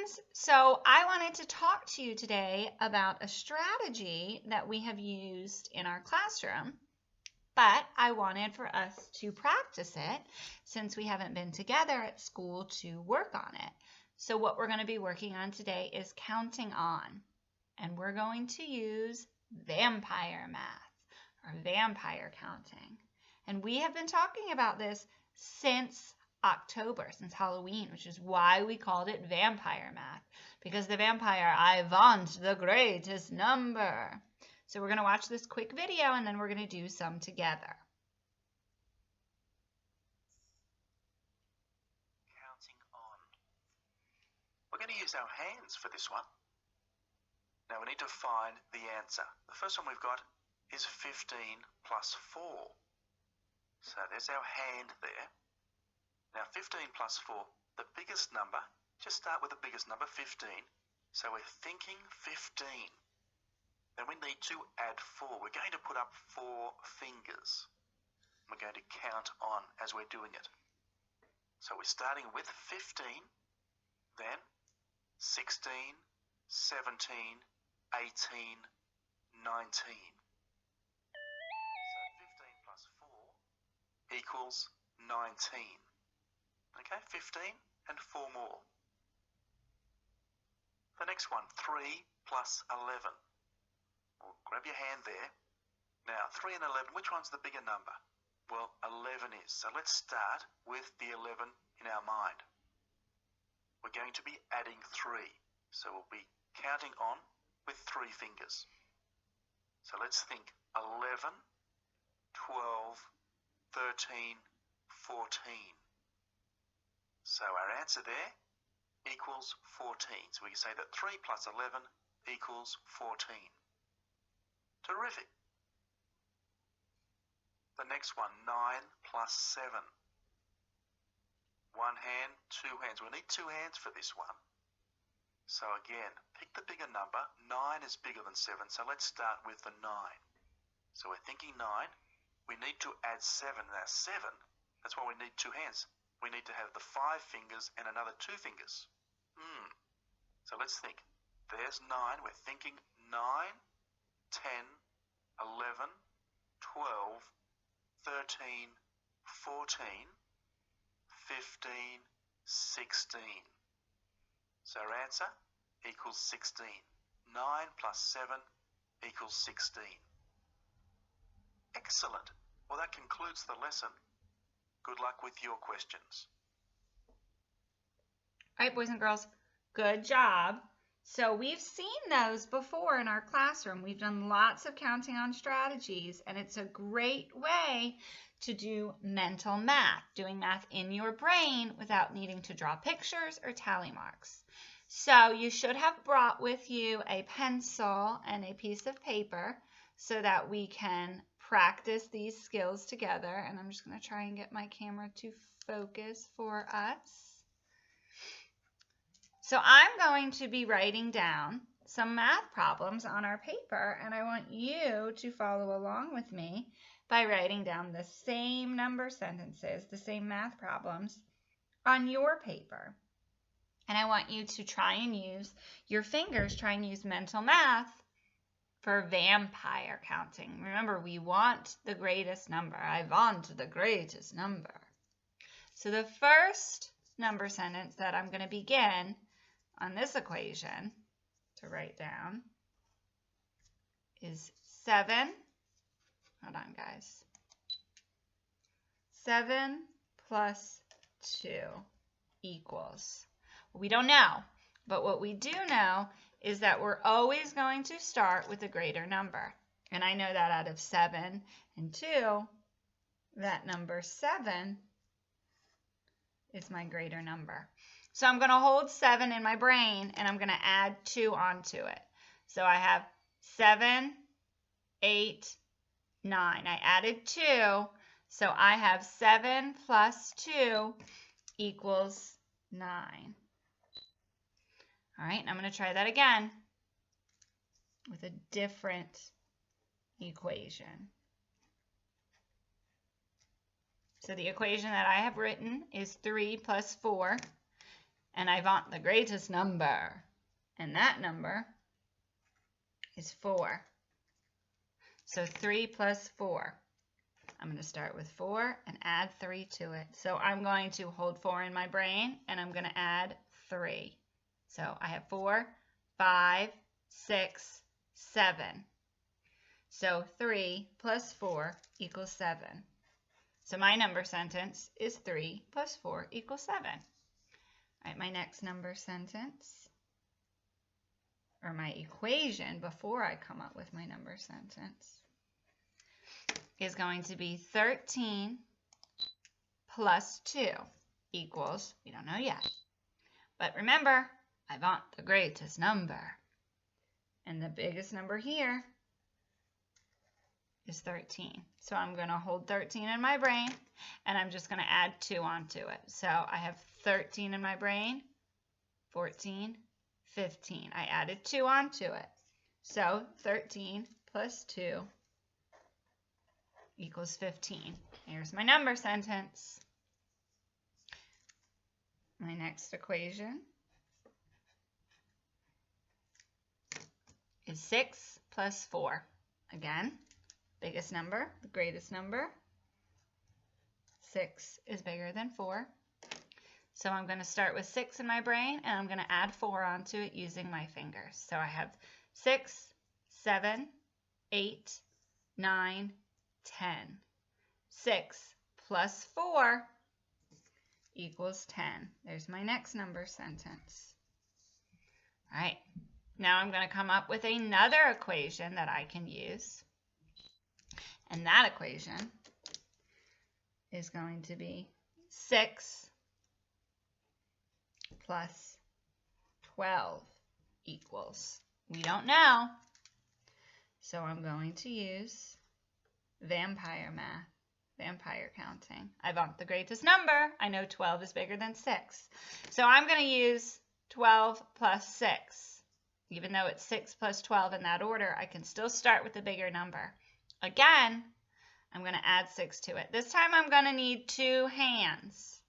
friends. So I wanted to talk to you today about a strategy that we have used in our classroom, but I wanted for us to practice it since we haven't been together at school to work on it. So what we're going to be working on today is counting on, and we're going to use vampire math or vampire counting. And we have been talking about this since October, since Halloween, which is why we called it vampire math, because the vampire, I want the greatest number. So we're going to watch this quick video and then we're going to do some together. Counting on. We're going to use our hands for this one. Now we need to find the answer. The first one we've got is 15 plus 4. So there's our hand there. Now 15 plus 4, the biggest number, just start with the biggest number, 15. So we're thinking 15. Then we need to add 4. We're going to put up 4 fingers. We're going to count on as we're doing it. So we're starting with 15, then 16, 17, 18, 19. So 15 plus 4 equals 19. Okay, 15 and 4 more. The next one, 3 plus 11. Well, grab your hand there. Now, 3 and 11, which one's the bigger number? Well, 11 is. So let's start with the 11 in our mind. We're going to be adding 3. So we'll be counting on with 3 fingers. So let's think 11, 12, 13, 14. So our answer there equals 14. So we can say that 3 plus 11 equals 14. Terrific. The next one, 9 plus 7. One hand, 2 hands. We need 2 hands for this one. So again, pick the bigger number. 9 is bigger than 7, so let's start with the 9. So we're thinking 9. We need to add 7. Now 7, that's why we need 2 hands. We need to have the 5 fingers and another 2 fingers. So let's think. There's 9. We're thinking 9, 10, 11, 12, 13, 14, 15, 16. So our answer equals 16. 9 plus 7 equals 16. Excellent. Well, that concludes the lesson. Good luck with your questions. All right, boys and girls, good job. So we've seen those before in our classroom. We've done lots of counting on strategies, and it's a great way to do mental math, doing math in your brain without needing to draw pictures or tally marks. So you should have brought with you a pencil and a piece of paper so that we can practice these skills together. And I'm just going to try and get my camera to focus for us. So I'm going to be writing down some math problems on our paper, and I want you to follow along with me by writing down the same number sentences, the same math problems on your paper. And I want you to try and use your fingers, try and use mental math for vampire counting. Remember, we want the greatest number. I want the greatest number. So the first number sentence that I'm going to begin on this equation to write down is 7. Hold on, guys. 7 plus 2 equals. We don't know, but what we do know is that we're always going to start with a greater number. And I know that out of 7 and 2, that number 7 is my greater number. So I'm going to hold 7 in my brain, and I'm going to add 2 onto it. So I have 7, 8, 9. I added 2, so I have 7 plus 2 equals 9. All right, I'm going to try that again with a different equation. So the equation that I have written is 3 plus 4. and I want the greatest number. And that number is 4. So 3 plus 4. I'm going to start with 4 and add 3 to it. So I'm going to hold 4 in my brain, and I'm going to add 3. So I have 4, 5, 6, 7. So 3 plus 4 equals 7. So my number sentence is 3 plus 4 equals 7. All right, my next number sentence, or my equation before I come up with my number sentence, is going to be 13 plus 2 equals, we don't know yet. But remember, I want the greatest number. And the biggest number here is 13. So I'm going to hold 13 in my brain, and I'm just going to add 2 onto it. So I have 13 in my brain, 14, 15. I added 2 onto it. So 13 plus 2 equals 15. Here's my number sentence. My next equation is 6 plus 4. Again, biggest number, the greatest number. 6 is bigger than 4. So I'm going to start with 6 in my brain, and I'm going to add 4 onto it using my fingers. So I have 6, 7, 8, 9, 10. 6 plus 4 equals 10. There's my next number sentence. All right, now I'm going to come up with another equation that I can use. And that equation is going to be 6 plus 12 equals, we don't know, so I'm going to use vampire math, vampire counting. I want the greatest number. I know 12 is bigger than 6. So I'm going to use 12 plus 6. Even though it's 6 plus 12 in that order, I can still start with the bigger number. Again, I'm going to add 6 to it. This time I'm going to need 2 hands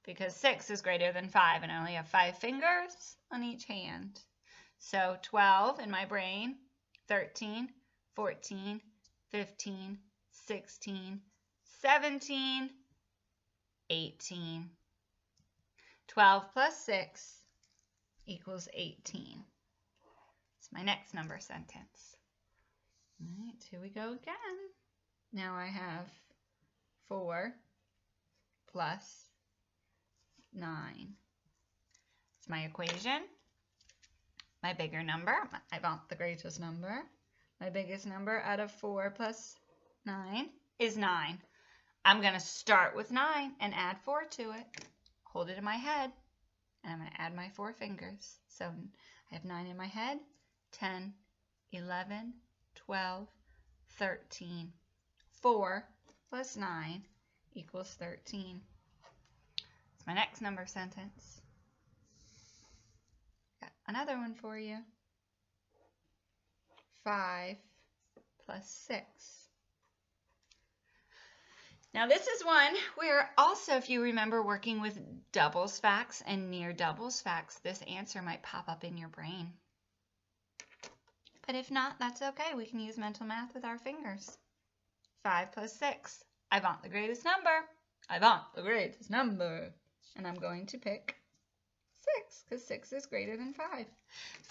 because 6 is greater than 5, and I only have 5 fingers on each hand. So 12 in my brain, 13, 14, 15, 16, 17, 18. 12 plus 6 equals 18. It's my next number sentence. All right, here we go again. Now I have 4 plus 9. It's my equation. My bigger number, I want the greatest number. My biggest number out of 4 plus 9 is 9. I'm going to start with 9 and add 4 to it. Hold it in my head, and I'm going to add my 4 fingers. So I have 9 in my head, 10, 11, 12, 13. 4 plus 9 equals 13. It's my next number sentence. Got another one for you. 5 plus 6. Now this is one where also, if you remember working with doubles facts and near doubles facts, this answer might pop up in your brain. But if not, that's okay. We can use mental math with our fingers. 5 plus 6. I want the greatest number. I want the greatest number. And I'm going to pick 6 because 6 is greater than 5.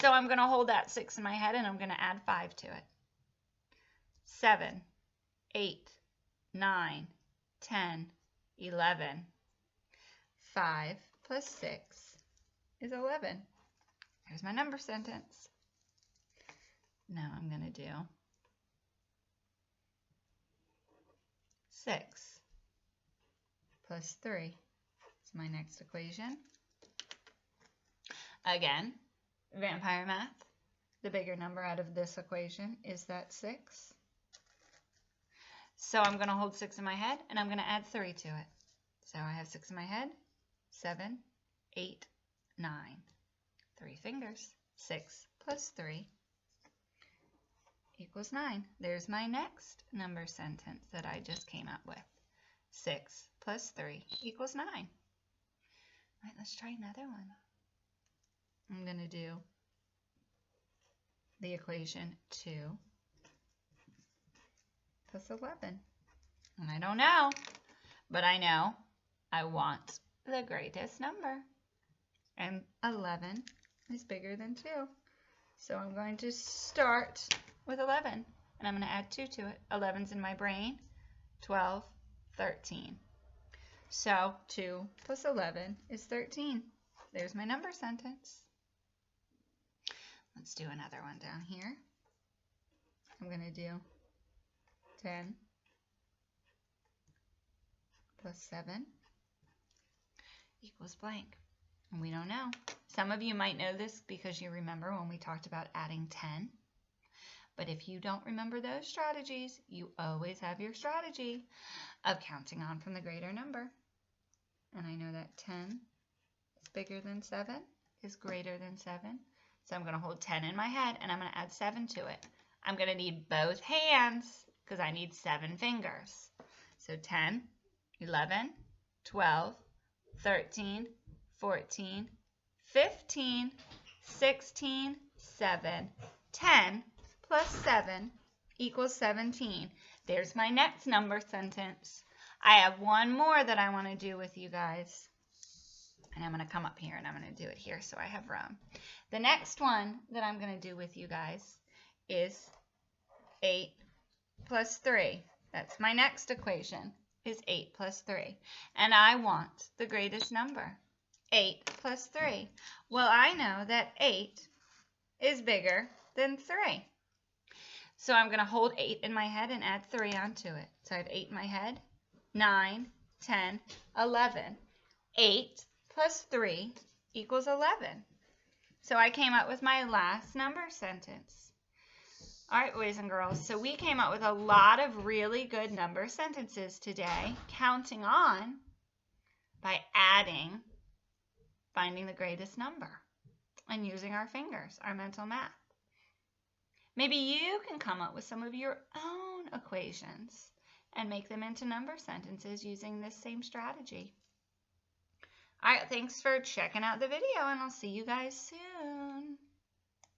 So I'm going to hold that 6 in my head, and I'm going to add 5 to it. 7, 8, 9, 10, 11. 5 plus 6 is 11. Here's my number sentence. Now I'm going to do 6 plus 3. It's my next equation. Again, vampire math. The bigger number out of this equation is that 6. So I'm going to hold 6 in my head, and I'm going to add 3 to it. So I have 6 in my head, 7, 8, 9. 3 fingers. 6 plus 3 equals 9. There's my next number sentence that I just came up with. 6 plus 3 equals 9. All right, let's try another one. I'm going to do the equation 2 plus 11. And I don't know, but I know I want the greatest number. And 11 is bigger than 2. So I'm going to start with 11, and I'm going to add 2 to it. 11's in my brain, 12, 13. So 2 plus 11 is 13. There's my number sentence. Let's do another one down here. I'm going to do 10 plus 7 equals blank. And we don't know. Some of you might know this because you remember when we talked about adding 10. But if you don't remember those strategies, you always have your strategy of counting on from the greater number. And I know that 10 is bigger than 7 is greater than 7. So I'm going to hold 10 in my head and I'm going to add 7 to it. I'm going to need both hands because I need 7 fingers. So 10, 11, 12, 13, 14, 15, 16, 7, 10 plus 7 equals 17. There's my next number sentence. I have one more that I want to do with you guys. And I'm going to come up here and I'm going to do it here so I have room. The next one that I'm going to do with you guys is 8 plus 3. That's my next equation, is 8 plus 3. And I want the greatest number. 8 plus 3. Well, I know that 8 is bigger than 3. So I'm going to hold 8 in my head and add 3 onto it. So I have 8 in my head, 9, 10, 11. 8 plus 3 equals 11. So I came up with my last number sentence. All right, boys and girls, so we came up with a lot of really good number sentences today, counting on by adding, finding the greatest number, and using our fingers, our mental math. Maybe you can come up with some of your own equations and make them into number sentences using this same strategy. All right, thanks for checking out the video, and I'll see you guys soon.